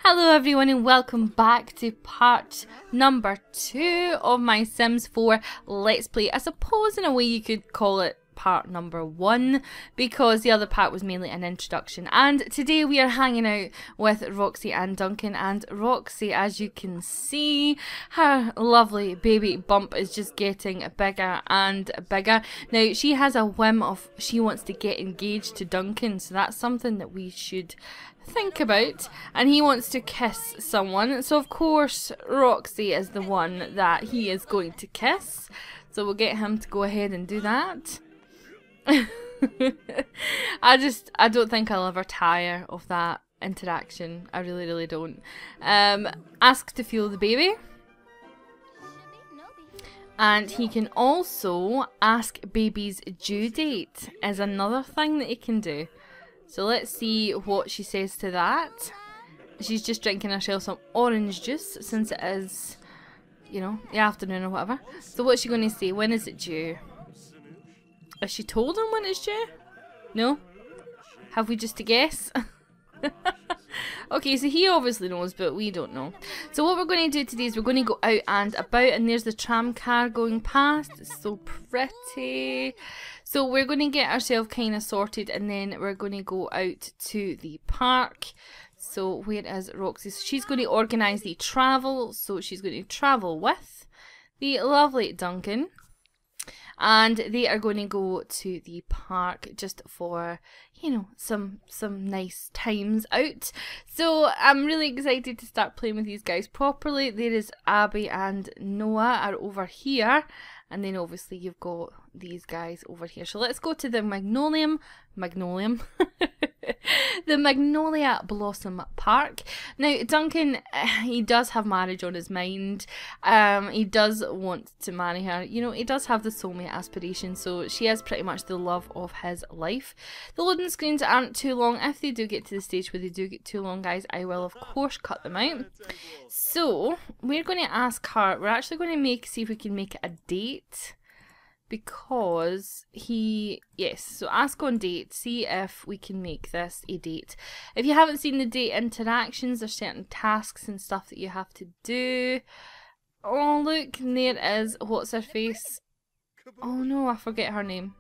Hello everyone and welcome back to part number 2 of my Sims 4 Let's Play. I suppose in a way you could call it part number 1 because the other part was mainly an introduction. And today we are hanging out with Roxy and Duncan, and Roxy, as you can see, her lovely baby bump is just getting bigger and bigger. Now she has a whim of she wants to get engaged to Duncan, so that's something that we should think about, and he wants to kiss someone, so of course Roxy is the one that he is going to kiss, so we'll get him to go ahead and do that. I don't think I'll ever tire of that interaction. I really don't. Ask to feel the baby, and he can also ask baby's due date is another thing that he can do. So let's see what she says to that. She's just drinking herself some orange juice since it is, you know, the afternoon or whatever. So what's she going to say? When is it due? Has she told him when it's due? No? Have we just to guess? Okay, so he obviously knows, but we don't know. So what we're going to do today is we're going to go out and about, and there's the tram car going past. It's so pretty. So we're going to get ourselves kind of sorted, and then we're going to go out to the park. So where is Roxy? So she's going to organise the travel. So she's going to travel with the lovely Duncan, and they are going to go to the park just for, you know, some nice times out. So I'm really excited to start playing with these guys properly. There is Abby and Noah are over here, and then obviously you've got these guys over here. So let's go to the the Magnolia Blossom Park. Now Duncan, he does have marriage on his mind. He does want to marry her. You know, he does have the soulmate aspiration, so she is pretty much the love of his life. The loading screens aren't too long. If they do get to the stage where they do get too long, guys, I will of course cut them out. So we're going to ask her, we're actually going to see if we can make it a date, because yes, so ask on date, see if we can make this a date. If you haven't seen the date interactions, there's certain tasks and stuff that you have to do. Oh look, and there is, what's her face? Oh no, I forget her name.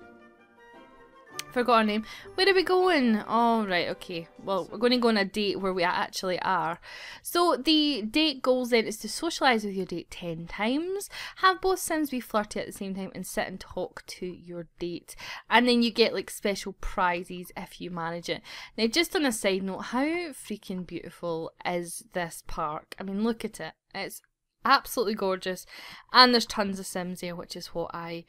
Forgot her name. Where are we going? Oh right, okay. Well, we're going to go on a date where we actually are. So the date goals then is to socialise with your date 10 times, have both Sims be flirty at the same time, and sit and talk to your date. And then you get like special prizes if you manage it. Now just on a side note, how freaking beautiful is this park? I mean, look at it. It's absolutely gorgeous, and there's tons of Sims here, which is what I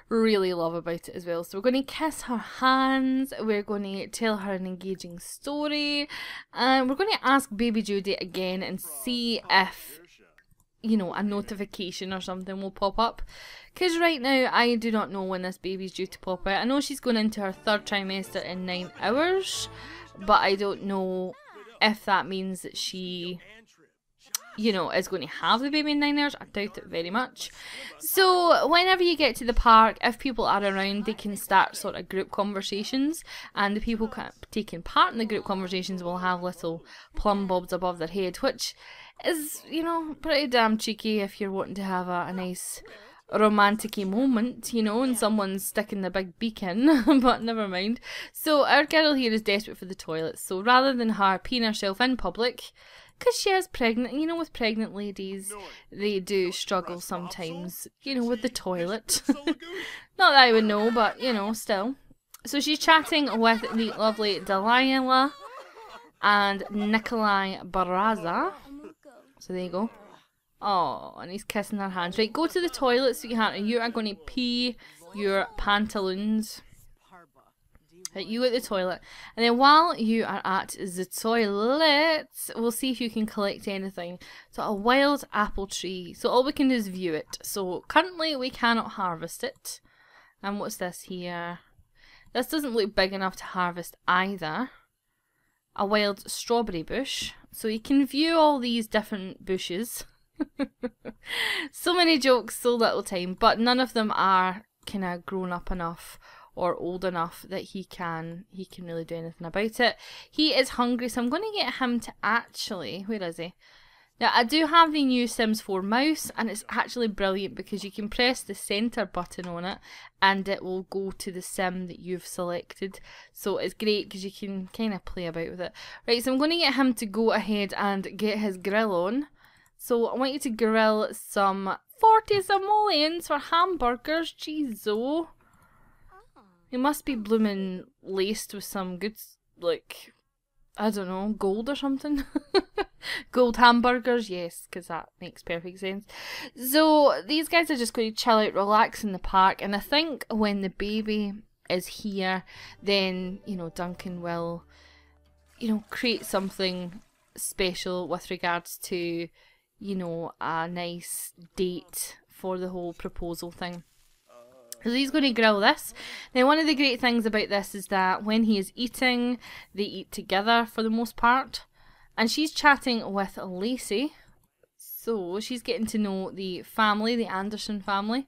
really love about it as well. So we're going to kiss her hands, we're going to tell her an engaging story, and we're going to ask baby due date again and see if, you know, a notification or something will pop up, because right now I do not know when this baby's due to pop out. I know she's going into her 3rd trimester in 9 hours, but I don't know if that means that she, you know, is going to have the baby in 9 hours. I doubt it very much. So whenever you get to the park, if people are around, they can start sort of group conversations, and the people taking part in the group conversations will have little plum bobs above their head, which is, you know, pretty damn cheeky if you're wanting to have a nice romantic-y moment, you know, and someone's sticking the big beak in, but never mind. So our girl here is desperate for the toilet, so rather than her peeing herself in public, because she is pregnant, you know, with pregnant ladies, they do struggle sometimes, you know, with the toilet. Not that I would know, but, you know, still. So she's chatting with the lovely Delilah and Nikolai Baraza. So there you go. Oh, and he's kissing her hands. Right, go to the toilet, sweetheart, and you are going to pee your pantaloons. You at the toilet, and then while you are at the toilet, we'll see if you can collect anything. So a wild apple tree, so all we can do is view it. So currently we cannot harvest it. And what's this here? This doesn't look big enough to harvest either. A wild strawberry bush, so you can view all these different bushes. So many jokes, so little time, but none of them are kind of grown up enough or old enough that he can really do anything about it. He is hungry, so I'm going to get him to actually, where is he? Now, I do have the new Sims 4 mouse, and it's actually brilliant because you can press the centre button on it and it will go to the sim that you've selected. So it's great because you can kind of play about with it. Right, so I'm going to get him to go ahead and get his grill on. So I want you to grill some 40 simoleons for hamburgers. Jeez-o. It must be blooming laced with some good, like, I don't know, gold or something. Gold hamburgers, yes, because that makes perfect sense. So these guys are just going to chill out, relax in the park, and I think when the baby is here, then, you know, Duncan will, you know, create something special with regards to, you know, a nice date for the whole proposal thing. So he's going to grill this. Now, one of the great things about this is that when he is eating, they eat together for the most part. And she's chatting with Lacey. So she's getting to know the family, the Anderson family.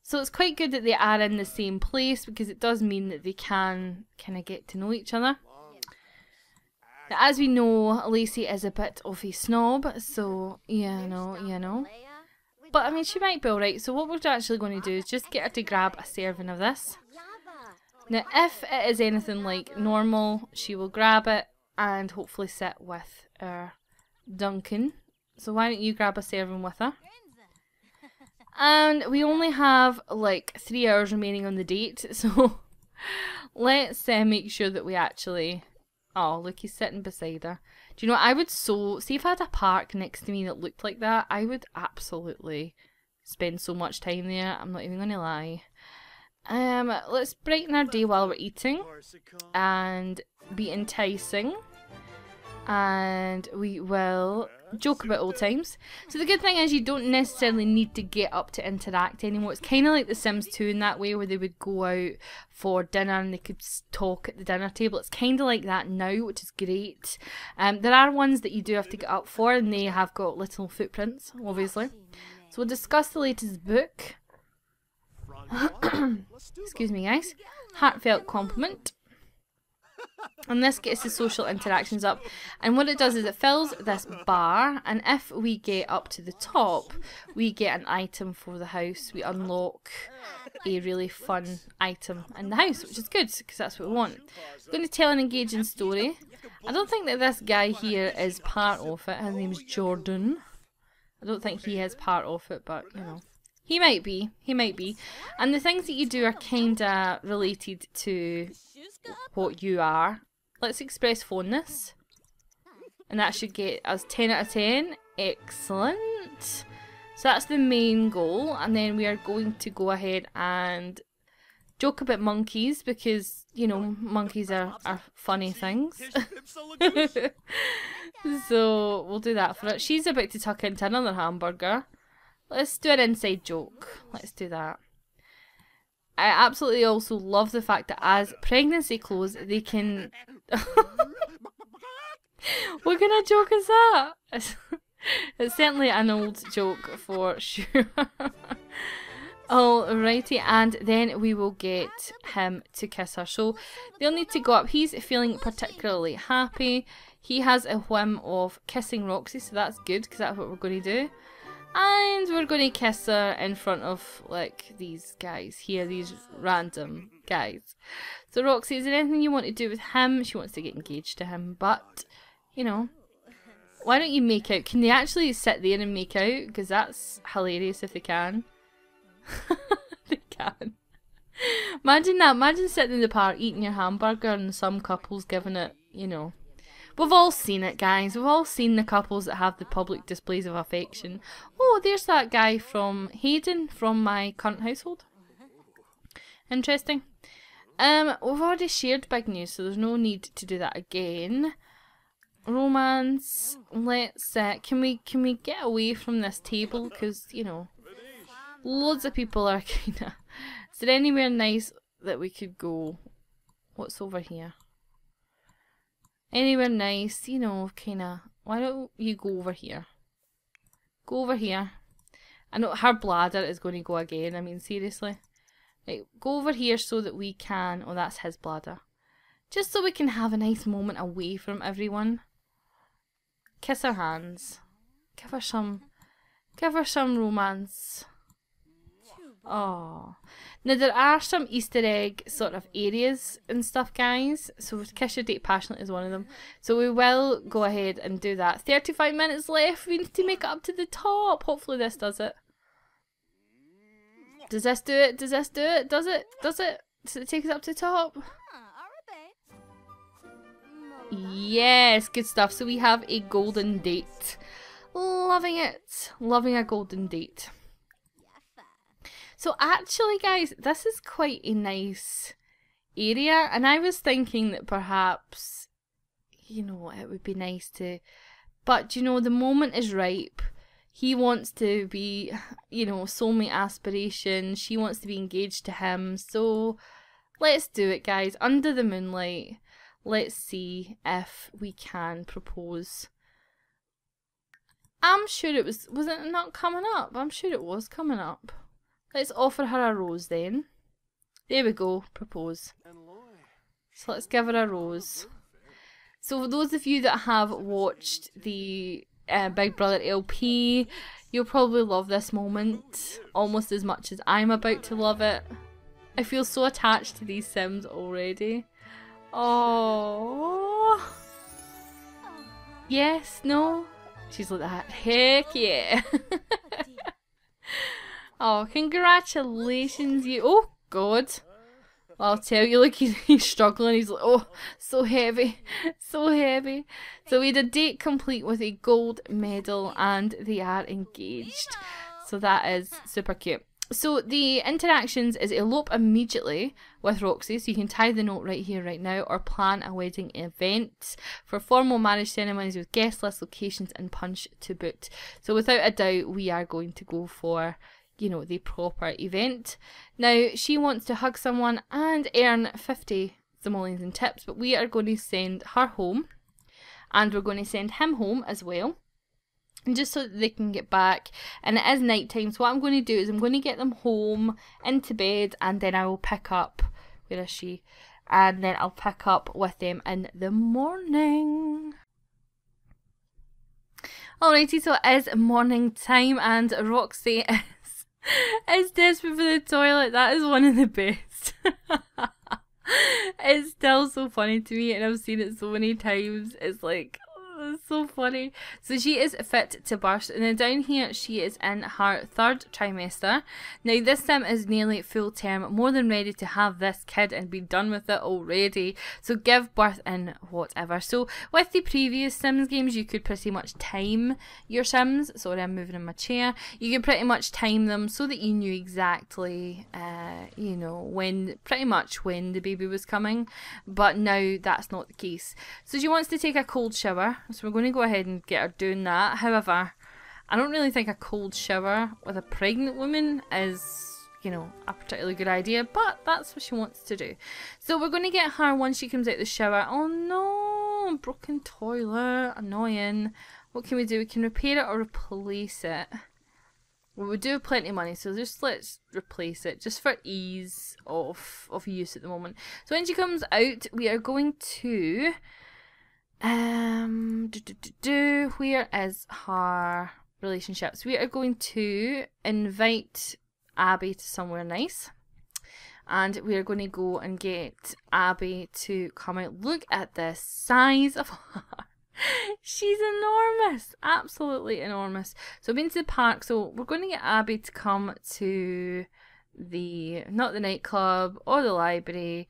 So it's quite good that they are in the same place because it does mean that they can kind of get to know each other. Now, as we know, Lacey is a bit of a snob. So, you know. But, I mean, she might be alright, so what we're actually going to do is just get her to grab a serving of this. Now, if it is anything like normal, she will grab it and hopefully sit with our Duncan. So why don't you grab a serving with her? And we only have, like, 3 hours remaining on the date, so let's make sure that we actually... Oh, look, he's sitting beside her. Do you know what? I would see if I had a park next to me that looked like that, I would absolutely spend so much time there. I'm not even going to lie. Let's brighten our day while we're eating and be enticing. And we will joke about old times. So the good thing is you don't necessarily need to get up to interact anymore. It's kind of like The Sims 2 in that way, where they would go out for dinner and they could talk at the dinner table. It's kind of like that now, which is great. There are ones that you do have to get up for, and they have got little footprints, obviously. So we'll discuss the latest book. Excuse me, guys. Heartfelt compliment. And this gets the social interactions up, and what it does is it fills this bar, and if we get up to the top we get an item for the house. We unlock a really fun item in the house, which is good because that's what we want. I'm going to tell an engaging story. I don't think that this guy here is part of it. His name's Jordan. I don't think he is part of it, but you know, he might be, and the things that you do are kinda related to what you are. Let's express fondness, and that should get us 10 out of 10. Excellent. So that's the main goal, and then we are going to go ahead and joke about monkeys because, you know, monkeys are funny things. So we'll do that for it. She's about to tuck into another hamburger. Let's do an inside joke. Let's do that. I absolutely also love the fact that as pregnancy clothes, they can... What kind of joke is that? It's certainly an old joke for sure. Alrighty, and then we will get him to kiss her. So they'll need to go up. He's feeling particularly happy. He has a whim of kissing Roxy, so that's good because that's what we're going to do. And we're going to kiss her in front of, like, these guys here, these random guys. So Roxy, is there anything you want to do with him? She wants to get engaged to him, but, you know, why don't you make out? Can they actually sit there and make out? Because that's hilarious if they can. They can. Imagine that. Imagine sitting in the park eating your hamburger and some couples giving it, you know. We've all seen it, guys. We've all seen the couples that have the public displays of affection. Oh, there's that guy from Hayden from my current household. Interesting. We've already shared big news, so there's no need to do that again. Romance. Let's can we get away from this table, because, you know, loads of people are kinda... Is there anywhere nice that we could go? What's over here? Anywhere nice, you know, kinda... Why don't you go over here? Go over here. I know her bladder is going to go again, I mean, seriously. Right, go over here so that we can... Oh, that's his bladder. Just so we can have a nice moment away from everyone. Kiss her hands. Give her some romance. Oh. Now there are some Easter egg sort of areas and stuff, guys. So Kiss Your Date Passionately is one of them. So we will go ahead and do that. 35 minutes left. We need to make it up to the top. Hopefully this does it. Does this do it? Does this do it? Does it? Does it? Does it take us up to the top? Yes, good stuff. So we have a golden date. Loving it. Loving a golden date. So actually, guys, this is quite a nice area. And I was thinking that perhaps, you know, it would be nice to... But, you know, the moment is ripe. He wants to be, you know, soulmate aspiration. She wants to be engaged to him. So let's do it, guys. Under the moonlight. Let's see if we can propose. I'm sure it was it not coming up? I'm sure it was coming up. Let's offer her a rose then. There we go, propose. So let's give her a rose. So for those of you that have watched the Big Brother LP, you'll probably love this moment almost as much as I'm about to love it. I feel so attached to these Sims already. Oh, yes, no. She's like that. Heck yeah. Oh, congratulations, you. Oh, God. Well, I'll tell you, look, he's struggling. He's like, oh, so heavy. So heavy. So we had a date complete with a gold medal and they are engaged. So that is super cute. So the interactions is elope immediately with Roxy, so you can tie the note right here, right now, or plan a wedding event for formal marriage ceremonies with guest list, locations and punch to boot. So without a doubt, we are going to go for, you know, the proper event. Now, she wants to hug someone and earn 50 simoleons and tips, but we are going to send her home and we're going to send him home as well. And just so that they can get back, and it is night time, so what I'm going to do is I'm going to get them home into bed and then I will pick up, where is she, and then I'll pick up with them in the morning. Alrighty, so it is morning time and Roxy is desperate for the toilet. That is one of the best. It's still so funny to me and I've seen it so many times. It's like, it's so funny. So she is fit to burst, and then down here she is in her 3rd trimester. Now this sim is nearly full term, more than ready to have this kid and be done with it already. So give birth in whatever. So with the previous Sims games, you could pretty much time your Sims. Sorry, I'm moving in my chair. You could pretty much time them so that you knew exactly, you know, when, pretty much when the baby was coming. But now that's not the case. So she wants to take a cold shower. So we're going to go ahead and get her doing that. However, I don't really think a cold shower with a pregnant woman is, you know, a particularly good idea, but that's what she wants to do. So we're going to get her once she comes out the shower. Oh no, broken toilet, annoying. What can we do? We can repair it or replace it. Well, we do have plenty of money, so just let's replace it, just for ease of use at the moment. So when she comes out, we are going to... where is her relationships? We are going to invite Abby to somewhere nice. And we are going to go and get Abby to come out. Look at the size of her. She's enormous. Absolutely enormous. So I've been to the park. So we're going to get Abby to come to the, not the nightclub or the library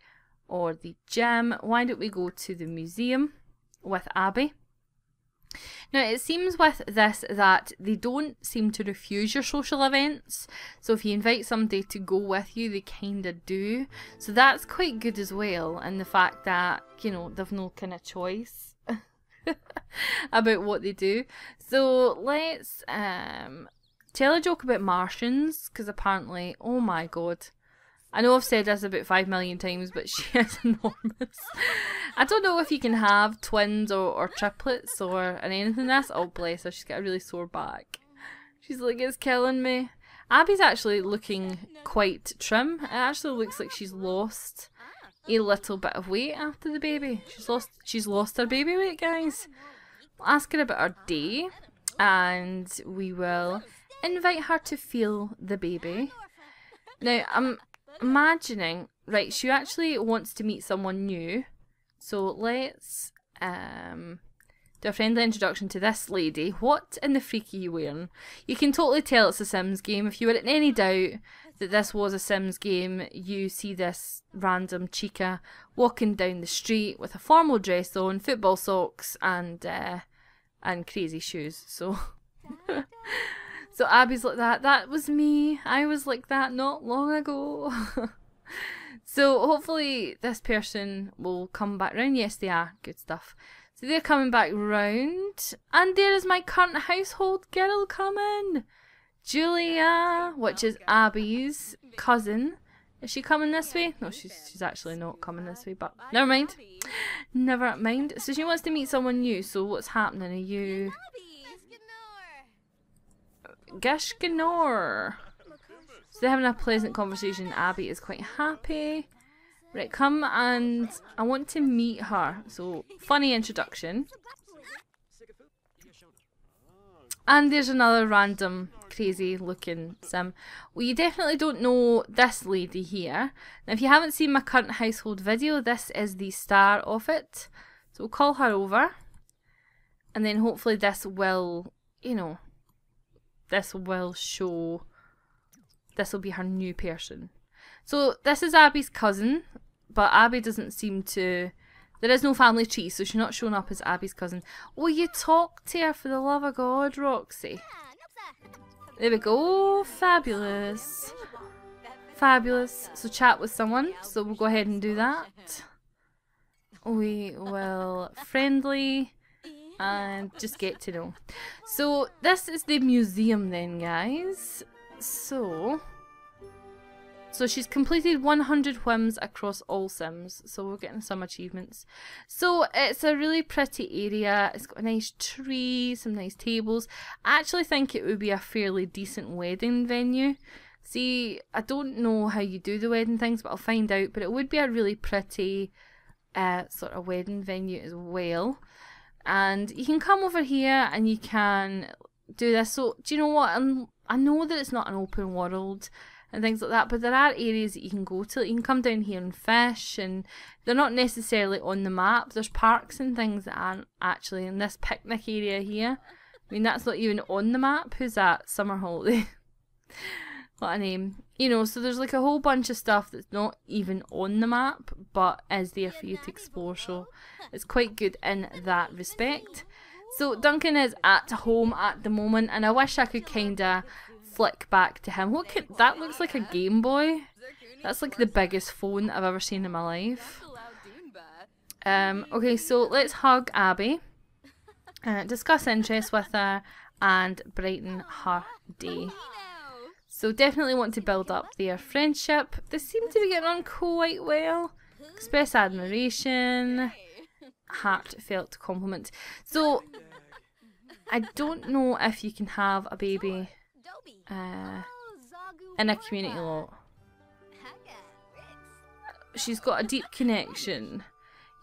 or the gym. Why don't we go to the museum with Abby? Now it seems with this that they don't seem to refuse your social events, so if you invite somebody to go with you, they kinda do, so that's quite good as well, and the fact that, you know, they've no kind of choice about what they do. So let's tell a joke about Martians, because apparently, oh my god, I know I've said this about 5 million times, but she is enormous. I don't know if you can have twins or triplets or anything this. Oh bless her, she's got a really sore back. She's like, it's killing me. Abby's actually looking quite trim. It actually looks like she's lost a little bit of weight after the baby. She's lost her baby weight, guys. We'll ask her about her day, and we will invite her to feel the baby. Now, I'm imagining, right, she actually wants to meet someone new. So let's do a friendly introduction to this lady. What in the freak are you wearing? You can totally tell it's a Sims game. If you were in any doubt that this was a Sims game, you see this random chica walking down the street with a formal dress on, football socks, and crazy shoes. So, so Abby's like that. That was me. I was like that not long ago. So hopefully this person will come back round. Yes, they are. Good stuff. So they're coming back round. And there is my current household girl coming. Julia, which is Abby's cousin. Is she coming this way? No, she's actually not coming this way, but never mind. Never mind. So she wants to meet someone new. So what's happening? Are you... Gashganor. So they're having a pleasant conversation. Abby is quite happy. Right, come and I want to meet her. So, funny introduction. And there's another random crazy looking sim. Well, you definitely don't know this lady here. Now, if you haven't seen my current household video, this is the star of it. So we'll call her over. And then hopefully this will, you know, this will show... This will be her new person. So this is Abby's cousin, but Abby doesn't seem to... There is no family tree, so she's not showing up as Abby's cousin. Will you talk to her for the love of God, Roxy? There we go. Fabulous. Fabulous. So chat with someone, so we'll go ahead and do that. We will friendly and just get to know. So this is the museum then, guys. So she's completed 100 whims across all Sims, so we're getting some achievements. So it's a really pretty area. It's got a nice tree, some nice tables. I actually think it would be a fairly decent wedding venue. See, I don't know how you do the wedding things, but I'll find out. But it would be a really pretty sort of wedding venue as well. And you can come over here and you can do this. So do you know what? I know that it's not an open world and things like that, but there are areas that you can go to. You can come down here and fish, and they're not necessarily on the map. There's parks and things that aren't actually in this picnic area here. I mean, that's not even on the map. Who's that? Summer Holiday. What a name. You know, so there's like a whole bunch of stuff that's not even on the map, but is there for you to explore. So it's quite good in that respect. So Duncan is at home at the moment, and I wish I could kind of flick back to him. Look at that, looks like a Game Boy. That's like the biggest phone I've ever seen in my life. Okay, so let's hug Abby, discuss interests with her, and brighten her day. So definitely want to build up their friendship. They seem to be getting on quite well. Express admiration. Heartfelt compliment. So I don't know if you can have a baby in a community lot. She's got a deep connection.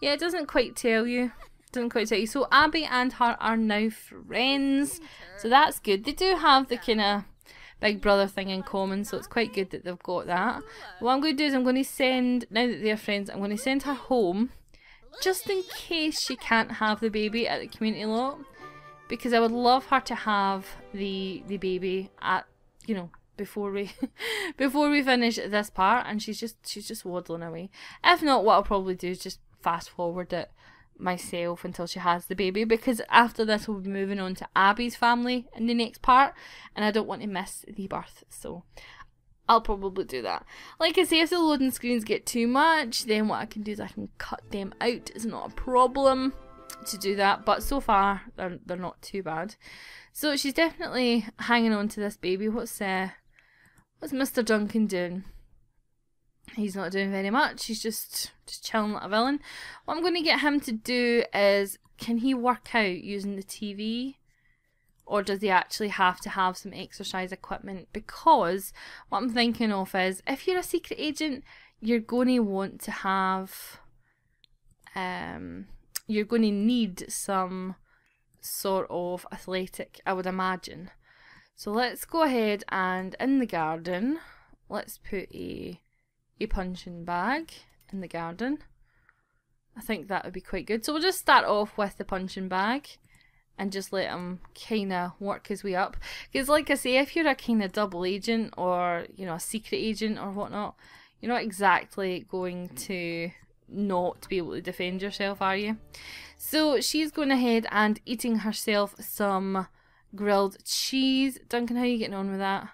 Yeah, it doesn't quite tell you. Doesn't quite tell you. So Abby and her are now friends. So that's good. They do have the kind of big brother thing in common, so it's quite good that they've got that. What I'm going to do is I'm going to send, now that they're friends, I'm going to send her home just in case she can't have the baby at the community lot, because I would love her to have the baby at, you know, before we finish this part, and she's just waddling away. If not, what I'll probably do is just fast forward it myself until she has the baby, because after this we'll be moving on to Abby's family in the next part, and I don't want to miss the birth, so I'll probably do that. Like I say, if the loading screens get too much, then what I can do is I can cut them out. It's not a problem to do that, but so far they're not too bad. So she's definitely hanging on to this baby. What's Mr. Duncan doing? He's not doing very much. He's just chilling like a villain. What I'm going to get him to do is, can he work out using the TV? or does he actually have to have some exercise equipment? Because what I'm thinking of is, if you're a secret agent, you're going to want to have, you're going to need some sort of athletic, I would imagine. So let's go ahead and in the garden, let's put a punching bag in the garden. I think that would be quite good. So we'll just start off with the punching bag and just let him kind of work his way up. Because like I say, if you're a kind of double agent or, you know, a secret agent or whatnot, you're not exactly going to not be able to defend yourself, are you? So she's going ahead and eating herself some grilled cheese. Duncan, how are you getting on with that?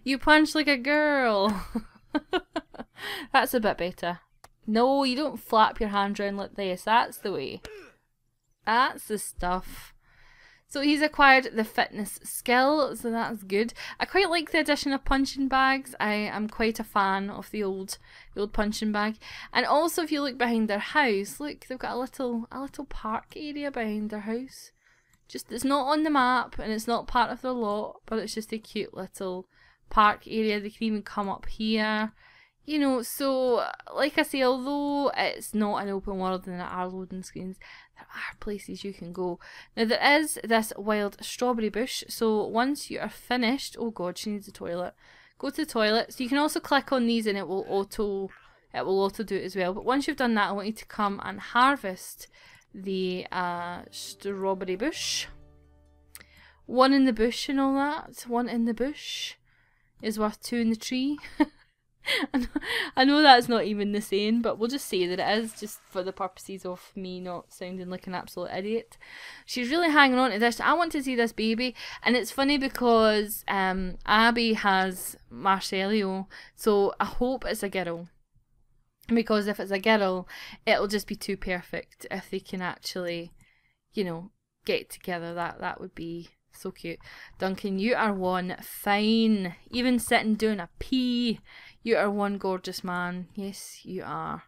You punch like a girl. That's a bit better. No, you don't flap your hand around like this. That's the way. That's the stuff. So he's acquired the fitness skill, so that's good. I quite like the addition of punching bags. I am quite a fan of the old punching bag. And also, if you look behind their house, look, they've got a little park area behind their house. Just, it's not on the map and it's not part of their lot, but it's just a cute little park area. They can even come up here. You know, so like I say, although it's not an open world and there are loading screens, there are places you can go. Now there is this wild strawberry bush, so once you are finished, oh god, she needs a toilet. Go to the toilet. So you can also click on these and it will auto do it as well. But once you've done that, I want you to come and harvest the strawberry bush. One in the bush and all that. One in the bush is worth two in the tree. I know that's not even the saying, but we'll just say that it is, just for the purposes of me not sounding like an absolute idiot. She's really hanging on to this. I want to see this baby, and it's funny because Abby has Marcelio, so I hope it's a girl. Because if it's a girl, it'll just be too perfect if they can actually, you know, get together. That would be so cute. Duncan, you are one fine. Even sitting doing a pee. You are one gorgeous man. Yes, you are.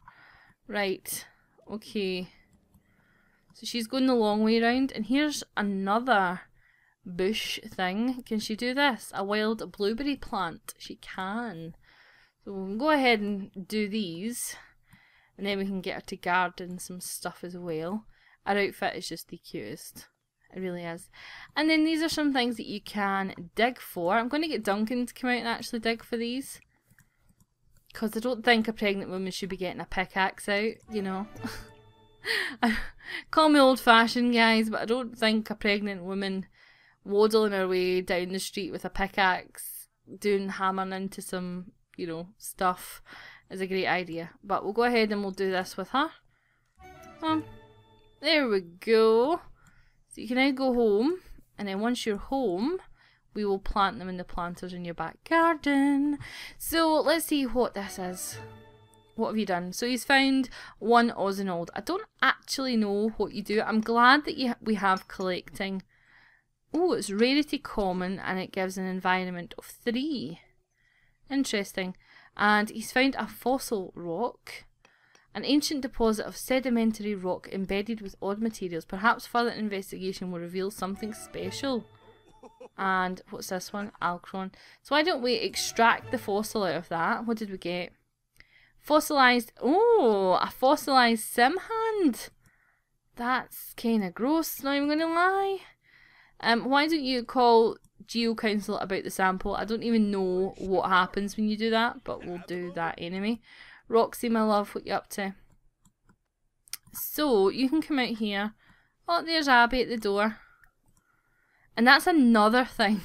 Right. Okay. So she's going the long way around. And here's another bush thing. Can she do this? A wild blueberry plant. She can. So we'll go ahead and do these. And then we can get her to garden some stuff as well. Our outfit is just the cutest. It really is. And then these are some things that you can dig for. I'm going to get Duncan to come out and actually dig for these. Because I don't think a pregnant woman should be getting a pickaxe out, you know. Call me old fashioned, guys, but I don't think a pregnant woman waddling her way down the street with a pickaxe, hammering into some, you know, stuff is a great idea. But we'll go ahead and we'll do this with her. There we go. So you can now go home, and then once you're home, we will plant them in the planters in your back garden. So let's see what this is. What have you done? So he's found one Ozinold. I don't actually know what you do. I'm glad that we have collecting. Oh, it's rarity common, and it gives an environment of 3. Interesting. And he's found a fossil rock. An ancient deposit of sedimentary rock embedded with odd materials. Perhaps further investigation will reveal something special. And what's this one? Alcron. So why don't we extract the fossil out of that? What did we get? Fossilized. Oh, a fossilized sim hand. That's kind of gross, not even going to lie. Why don't you call Geo Council about the sample? I don't even know what happens when you do that, but we'll do that anyway. Roxy, my love, what you up to? So, you can come out here. Oh, there's Abby at the door. And that's another thing.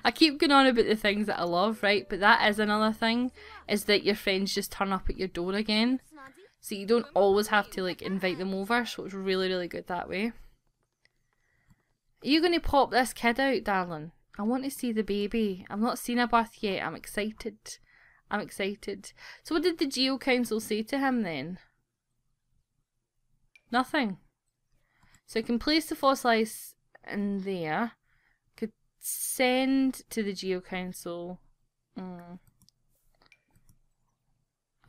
I keep going on about the things that I love, right? But that is another thing, is that your friends just turn up at your door again. So you don't always have to, like, invite them over. So it's really, really good that way. Are you going to pop this kid out, darling? I want to see the baby. I've not seen a birth yet. I'm excited. I'm excited. So what did the Geo Council say to him then? Nothing. So I can place the fossilize in there. Could send to the Geo Council. And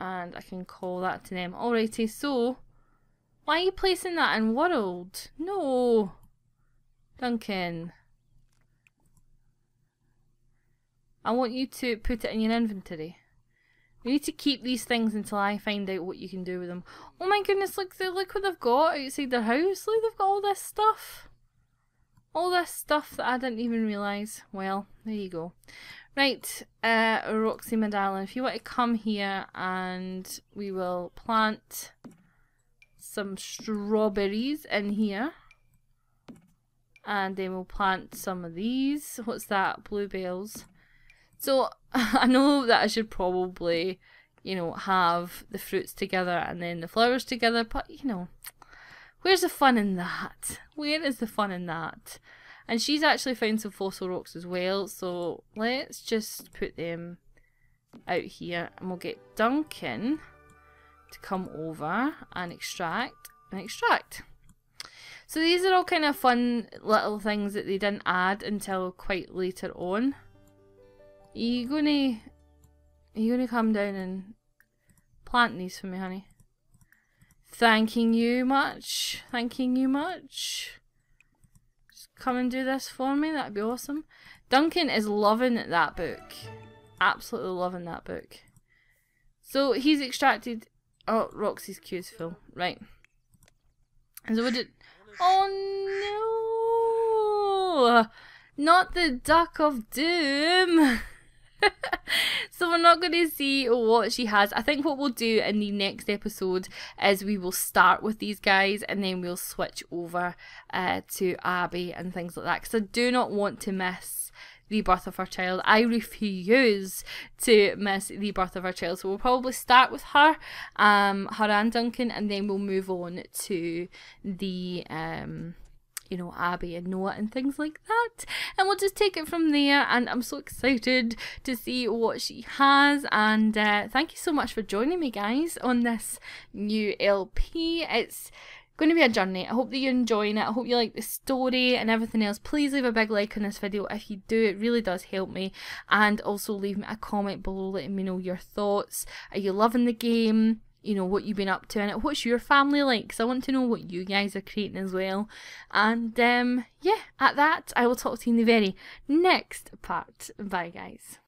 I can call that to them. Alrighty, so why are you placing that in world? No. Duncan. I want you to put it in your inventory. You need to keep these things until I find out what you can do with them. Oh my goodness, look what they've got outside their house. Look, they've got all this stuff. All this stuff that I didn't even realise. Well, there you go. Right, Roxy, my darling, if you want to come here and we will plant some strawberries in here. And then we'll plant some of these. What's that? Bluebells. So, I know that I should probably, you know, have the fruits together and then the flowers together, but, you know, where's the fun in that? Where is the fun in that? And she's actually found some fossil rocks as well, so let's just put them out here and we'll get Duncan to come over and extract and extract. So these are all kind of fun little things that they didn't add until quite later on. Are you gonna come down and plant these for me, honey? Thanking you much. Thanking you much. Just come and do this for me. That'd be awesome. Duncan is loving that book. Absolutely loving that book. So he's extracted. Oh, Roxy's queue is full. Right. And so what did? Oh no! Not the Duck of Doom. So we're not going to see what she has. I think what we'll do in the next episode is we will start with these guys and then we'll switch over to Abby and things like that, because I do not want to miss the birth of her child. I refuse to miss the birth of her child. So we'll probably start with her, her and Duncan, and then we'll move on to the you know, Abby and Noah and things like that, and we'll just take it from there. And I'm so excited to see what she has, and thank you so much for joining me, guys, on this new LP. It's going to be a journey. I hope that you're enjoying it. I hope you like the story and everything else. Please leave a big like on this video if you do. It really does help me. And also leave me a comment below letting me know your thoughts. Are you loving the game? You know, what you've been up to in it. What's your family like? Because I want to know what you guys are creating as well. And yeah, at that, I will talk to you in the very next part. Bye, guys.